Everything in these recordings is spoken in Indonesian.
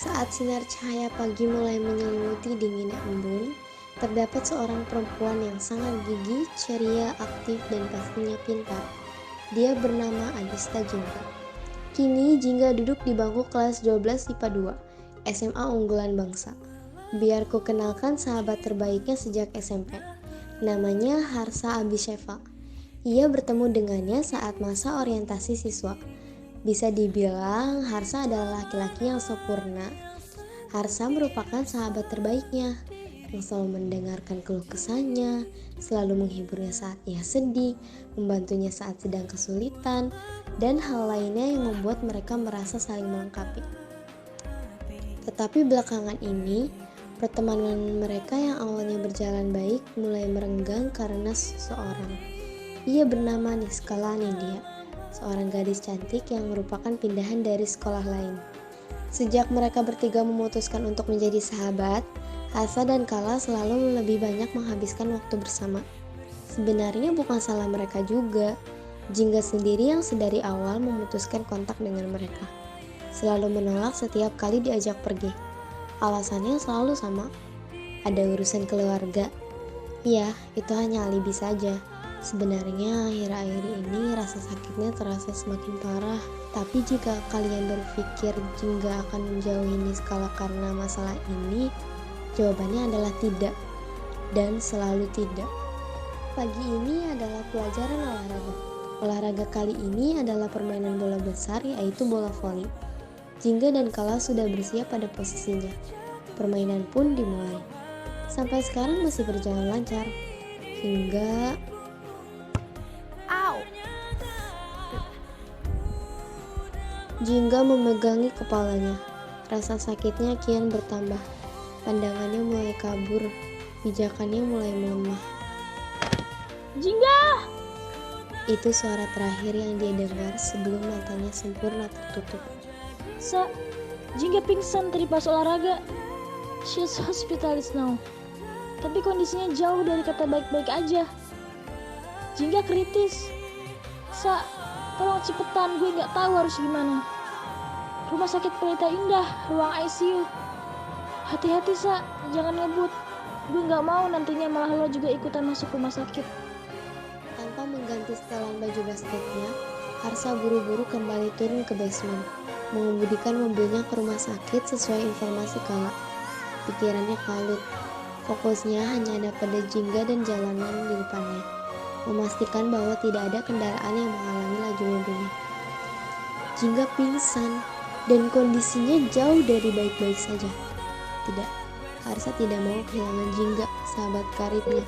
Saat sinar cahaya pagi mulai menyelimuti dinginnya embun, terdapat seorang perempuan yang sangat gigih, ceria, aktif, dan pastinya pintar. Dia bernama Adista Jingga. Kini Jingga duduk di bangku kelas 12 IPA 2, SMA unggulan bangsa. Biar ku kenalkan sahabat terbaiknya sejak SMP. Namanya Harsa Abishefa. Ia bertemu dengannya saat masa orientasi siswa. Bisa dibilang Harsa adalah laki-laki yang sempurna. Harsa merupakan sahabat terbaiknya yang selalu mendengarkan keluh kesahnya, selalu menghiburnya saat ia sedih, membantunya saat sedang kesulitan, dan hal lainnya yang membuat mereka merasa saling melengkapi. Tetapi belakangan ini, pertemanan mereka yang awalnya berjalan baik mulai merenggang karena seseorang. Ia bernama Niskala Nindya, seorang gadis cantik yang merupakan pindahan dari sekolah lain. Sejak mereka bertiga memutuskan untuk menjadi sahabat, Hasa dan Kala selalu lebih banyak menghabiskan waktu bersama. Sebenarnya bukan salah mereka juga. Jingga sendiri yang sedari awal memutuskan kontak dengan mereka. Selalu menolak setiap kali diajak pergi. Alasannya selalu sama. Ada urusan keluarga. Ya, itu hanya alibi saja. Sebenarnya akhir-akhir ini rasa sakitnya terasa semakin parah. Tapi jika kalian berpikir Jingga akan menjauhi Niskala karena masalah ini, jawabannya adalah tidak, dan selalu tidak. Pagi ini adalah pelajaran olahraga. Olahraga kali ini adalah permainan bola besar, yaitu bola voli. Jingga dan Kala sudah bersiap pada posisinya. Permainan pun dimulai. Sampai sekarang masih berjalan lancar. Hingga Jingga memegangi kepalanya. Rasa sakitnya kian bertambah. Pandangannya mulai kabur. Pijakannya mulai melemah. Jingga! Itu suara terakhir yang dia dengar sebelum matanya sempurna tertutup. Jingga pingsan tadi pas olahraga. She's hospitalized now. Tapi kondisinya jauh dari kata baik-baik aja. Jingga kritis. Tolong cepetan, gue gak tahu harus gimana. Rumah sakit Pelita Indah, ruang ICU. Hati-hati, jangan ngebut. Gue gak mau nantinya malah lo juga ikutan masuk rumah sakit. Tanpa mengganti setelan baju basketnya, Harsa buru-buru kembali turun ke basement, mengemudikan mobilnya ke rumah sakit sesuai informasi Kala. Pikirannya kalut. Fokusnya hanya ada pada Jingga dan jalanan di depannya, memastikan bahwa tidak ada kendaraan yang menghalangi laju mobilnya. Jingga pingsan dan kondisinya jauh dari baik-baik saja. Tidak, Harsa tidak mau kehilangan Jingga, sahabat karibnya.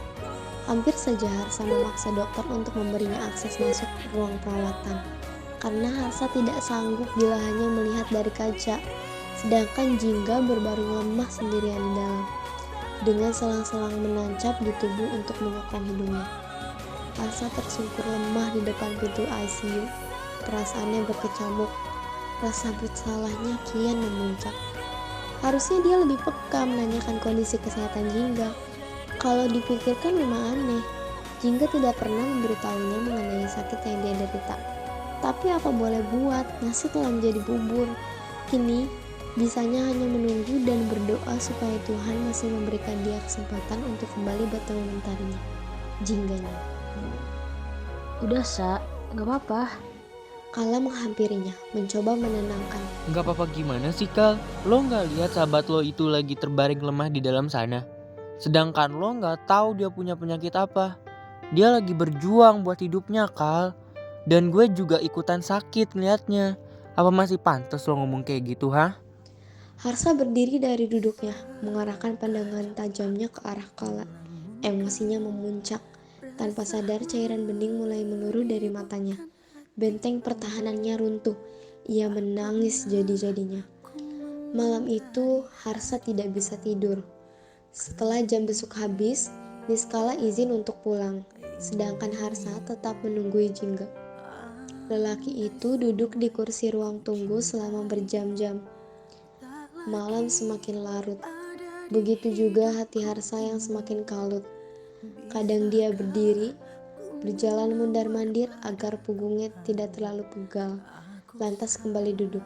Hampir saja Harsa memaksa dokter untuk memberinya akses masuk ruang perawatan, karena Harsa tidak sanggup bila hanya melihat dari kaca, sedangkan Jingga berbaring lemah sendirian di dalam, dengan selang-selang menancap di tubuh untuk mengokang hidungnya. Harsa tersungkur lemah di depan pintu ICU. Perasaannya berkecamuk. Rasa bersalahnya kian memuncak. Harusnya dia lebih peka menanyakan kondisi kesehatan Jingga. Kalau dipikirkan memang aneh. Jingga tidak pernah memberitahunya mengenai sakit yang dia derita. Tapi apa boleh buat, nasi telah menjadi bubur. Kini, bisanya hanya menunggu dan berdoa supaya Tuhan masih memberikan dia kesempatan untuk kembali bertemu mentarinya, Jingganya. Udah, gak apa-apa. Kala menghampirinya, mencoba menenangkan. Gak apa-apa gimana sih, Kal? Lo gak lihat sahabat lo itu lagi terbaring lemah di dalam sana? Sedangkan lo gak tahu dia punya penyakit apa. Dia lagi berjuang buat hidupnya, Kal. Dan gue juga ikutan sakit ngeliatnya. Apa masih pantas lo ngomong kayak gitu, ha? Harsa berdiri dari duduknya, mengarahkan pandangan tajamnya ke arah Kala. Emosinya memuncak. Tanpa sadar cairan bening mulai meluruh dari matanya. Benteng pertahanannya runtuh. Ia menangis jadi-jadinya. Malam itu Harsa tidak bisa tidur. Setelah jam besuk habis, Niskala izin untuk pulang, sedangkan Harsa tetap menunggu Jingga. Lelaki itu duduk di kursi ruang tunggu selama berjam-jam. Malam semakin larut. Begitu juga hati Harsa yang semakin kalut. Kadang dia berdiri, berjalan mundar-mandir agar punggungnya tidak terlalu pegal, lantas kembali duduk.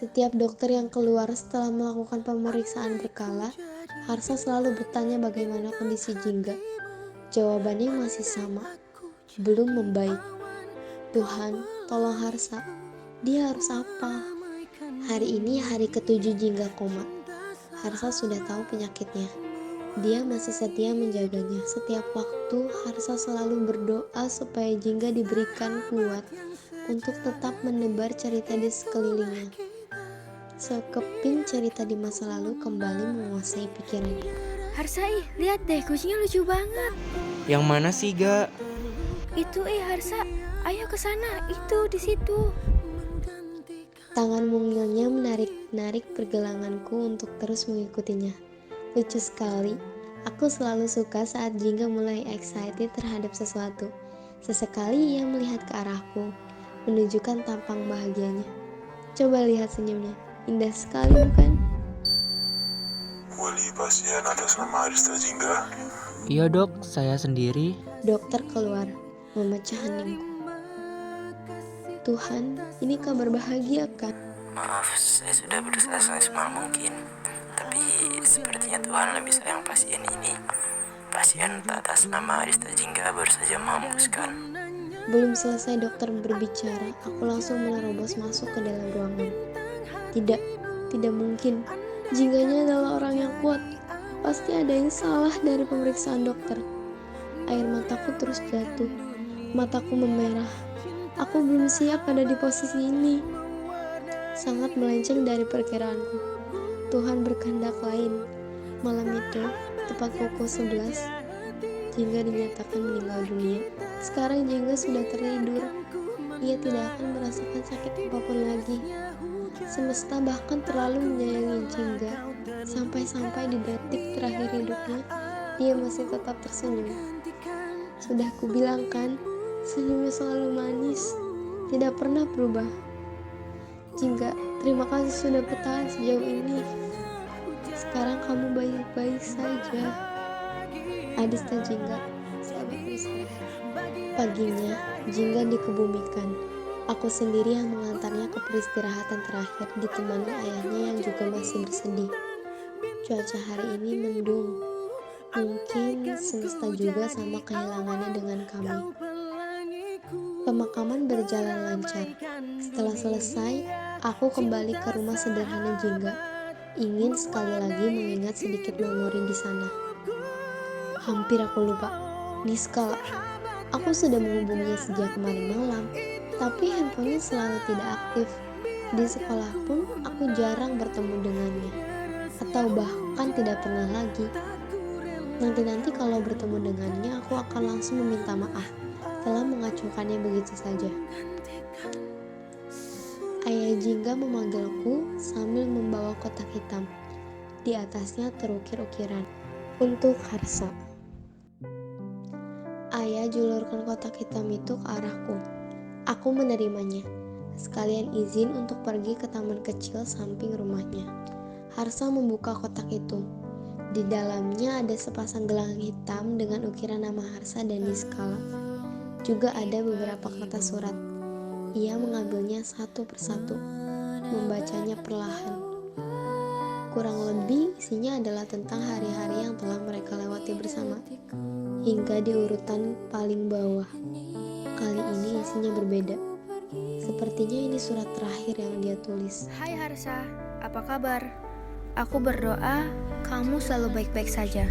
Setiap dokter yang keluar setelah melakukan pemeriksaan berkala, Harsa selalu bertanya bagaimana kondisi Jingga. Jawabannya masih sama, belum membaik. Tuhan, tolong Harsa. Dia harus apa? Hari ini hari ke-7 Jingga koma. Harsa sudah tahu penyakitnya. Dia masih setia menjaganya. Setiap waktu, Harsa selalu berdoa supaya Jingga diberikan kuat untuk tetap menebar cerita di sekelilingnya. Sekeping cerita di masa lalu kembali menguasai pikirannya. Harsa, lihat deh, kucingnya lucu banget. Yang mana sih, Ga? Itu Harsa, ayo ke sana, itu di situ. Tangan mungilnya menarik-narik pergelanganku untuk terus mengikutinya. Lucu sekali. Aku selalu suka saat Jingga mulai excited terhadap sesuatu. Sesekali ia melihat ke arahku, menunjukkan tampang bahagianya. Coba lihat senyumnya, indah sekali bukan? Wali pasien atas nama Arista Jingga. Iya dok, saya sendiri. Dokter keluar, memecah heningku. Tuhan, ini kabar bahagia kan? Maaf, saya sudah berusaha semaksimal mungkin. Tapi sepertinya Tuhan lebih sayang pasien ini. Pasien atas nama Arista Jingga baru saja menghembuskan. Belum selesai dokter berbicara, aku langsung menerobos masuk ke dalam ruangan. Tidak mungkin. Jingganya adalah orang yang kuat. Pasti ada yang salah dari pemeriksaan dokter. Air mataku terus jatuh. Mataku memerah. Aku belum siap ada di posisi ini. Sangat melenceng dari perkiraanku. Tuhan berkehendak lain. Malam itu, tepat pukul 11, Jingga dinyatakan meninggal dunia. Sekarang Jingga sudah tertidur. Ia tidak akan merasakan sakit apapun lagi. Semesta bahkan terlalu menyayangi Jingga. Sampai-sampai di detik terakhir hidupnya, dia masih tetap tersenyum. Sudah kubilang kan, senyumnya selalu manis, tidak pernah berubah. Jingga, terima kasih sudah bertahan sejauh ini. Sekarang kamu baik-baik saja. Arista Jingga, selamat beristirahat. Paginya, Jingga dikebumikan. Aku sendiri yang mengantarnya ke peristirahatan terakhir, ditemani ayahnya yang juga masih bersedih. Cuaca hari ini mendung. Mungkin semesta juga sama kehilangannya dengan kami. Pemakaman berjalan lancar. Setelah selesai, aku kembali ke rumah sederhana Jingga. Ingin sekali lagi mengingat sedikit memori di sana. Hampir aku lupa. Niskala, aku sudah menghubunginya sejak kemarin malam, tapi handphonenya selalu tidak aktif. Di sekolah pun aku jarang bertemu dengannya, atau bahkan tidak pernah lagi. Nanti kalau bertemu dengannya, aku akan langsung meminta maaf telah mengacungkannya begitu saja. Ayah Jingga memanggilku sambil membawa kotak hitam. Di atasnya terukir-ukiran. Untuk Harsa. Ayah julurkan kotak hitam itu ke arahku. Aku menerimanya. Sekalian izin untuk pergi ke taman kecil samping rumahnya. Harsa membuka kotak itu. Di dalamnya ada sepasang gelang hitam dengan ukiran nama Harsa dan Niskala. Juga ada beberapa kertas surat. Ia mengambilnya satu persatu, membacanya perlahan. Kurang lebih isinya adalah tentang hari-hari yang telah mereka lewati bersama, hingga di urutan paling bawah. Kali ini isinya berbeda. Sepertinya ini surat terakhir yang dia tulis. Hai Harsa, apa kabar? Aku berdoa kamu selalu baik-baik saja.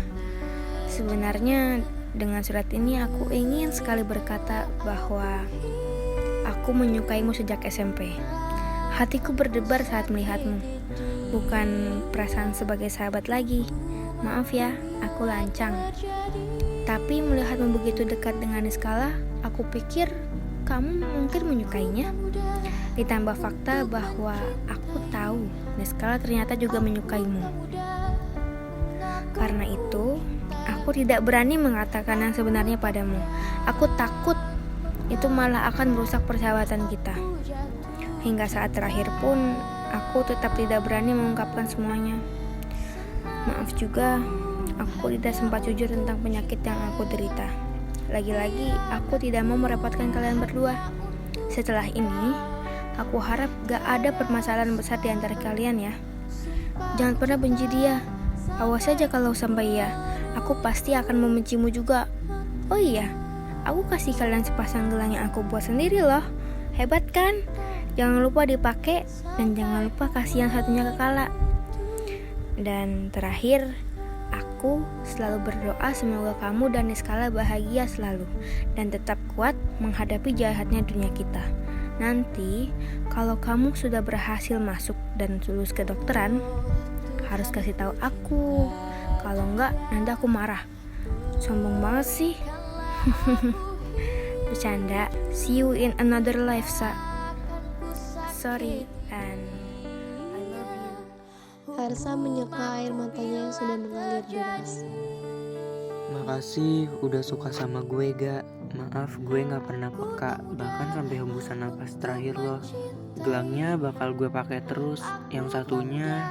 Sebenarnya dengan surat ini aku ingin sekali berkata bahwa aku menyukaimu sejak SMP. Hatiku berdebar saat melihatmu. Bukan perasaan sebagai sahabat lagi. Maaf ya, aku lancang. Tapi melihatmu begitu dekat dengan Niskala, aku pikir kamu mungkin menyukainya. Ditambah fakta bahwa aku tahu Niskala ternyata juga menyukaimu. Karena itu, aku tidak berani mengatakan yang sebenarnya padamu. Aku takut itu malah akan merusak persahabatan kita. Hingga saat terakhir pun, aku tetap tidak berani mengungkapkan semuanya. Maaf juga, aku tidak sempat jujur tentang penyakit yang aku derita. Lagi-lagi, aku tidak mau merepotkan kalian berdua. Setelah ini, Aku harap gak ada permasalahan besar di antara kalian ya. Jangan pernah benci dia. Awas saja kalau sampai ya, aku pasti akan membencimu juga. Oh iya, aku kasih kalian sepasang gelang yang aku buat sendiri loh. Hebat kan? Jangan lupa dipakai dan jangan lupa kasih yang satunya ke Kala. Dan terakhir, aku selalu berdoa semoga kamu dan Niskala bahagia selalu dan tetap kuat menghadapi jahatnya dunia kita. Nanti, kalau kamu sudah berhasil masuk dan lulus kedokteran, harus kasih tahu aku. Kalau enggak, nanti aku marah. Sombong banget sih. Bercanda. See you in another life, Sa. Sorry and I love you. Harsa menyeka air matanya yang sudah mengalir deras. Makasih udah suka sama gue, Ga. Maaf gue gak pernah peka, bahkan sampai hembusan napas terakhir loh. Gelangnya bakal gue pakai terus. Yang satunya,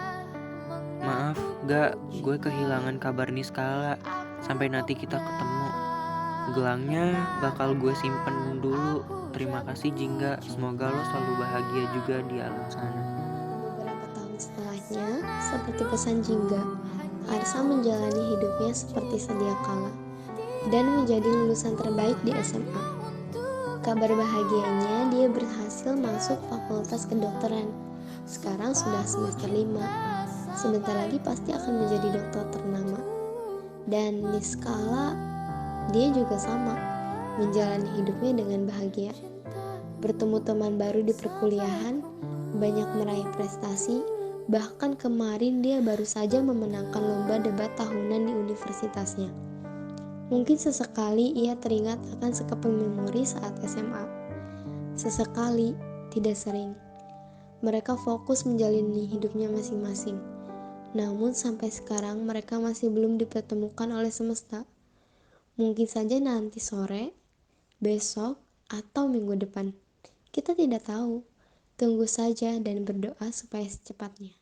maaf Ga, gue kehilangan kabar Niskala. Sampai nanti kita ketemu. Gelangnya bakal gue simpen dulu. Terima kasih Jingga, semoga lo selalu bahagia juga di alam sana. Beberapa tahun setelahnya, seperti pesan Jingga, Harsa menjalani hidupnya seperti sedia kala dan menjadi lulusan terbaik di SMA. Kabar bahagianya, dia berhasil masuk fakultas kedokteran. Sekarang sudah semester 5. Sebentar lagi pasti akan menjadi dokter ternama. Dan Niskala, dia juga sama, menjalani hidupnya dengan bahagia. Bertemu teman baru di perkuliahan, banyak meraih prestasi, bahkan kemarin dia baru saja memenangkan lomba debat tahunan di universitasnya. Mungkin sesekali ia teringat akan sekeping memori saat SMA. Sesekali, tidak sering. Mereka fokus menjalani hidupnya masing-masing. Namun sampai sekarang mereka masih belum dipertemukan oleh semesta. Mungkin saja nanti sore, besok, atau minggu depan. Kita tidak tahu. Tunggu saja dan berdoa supaya secepatnya.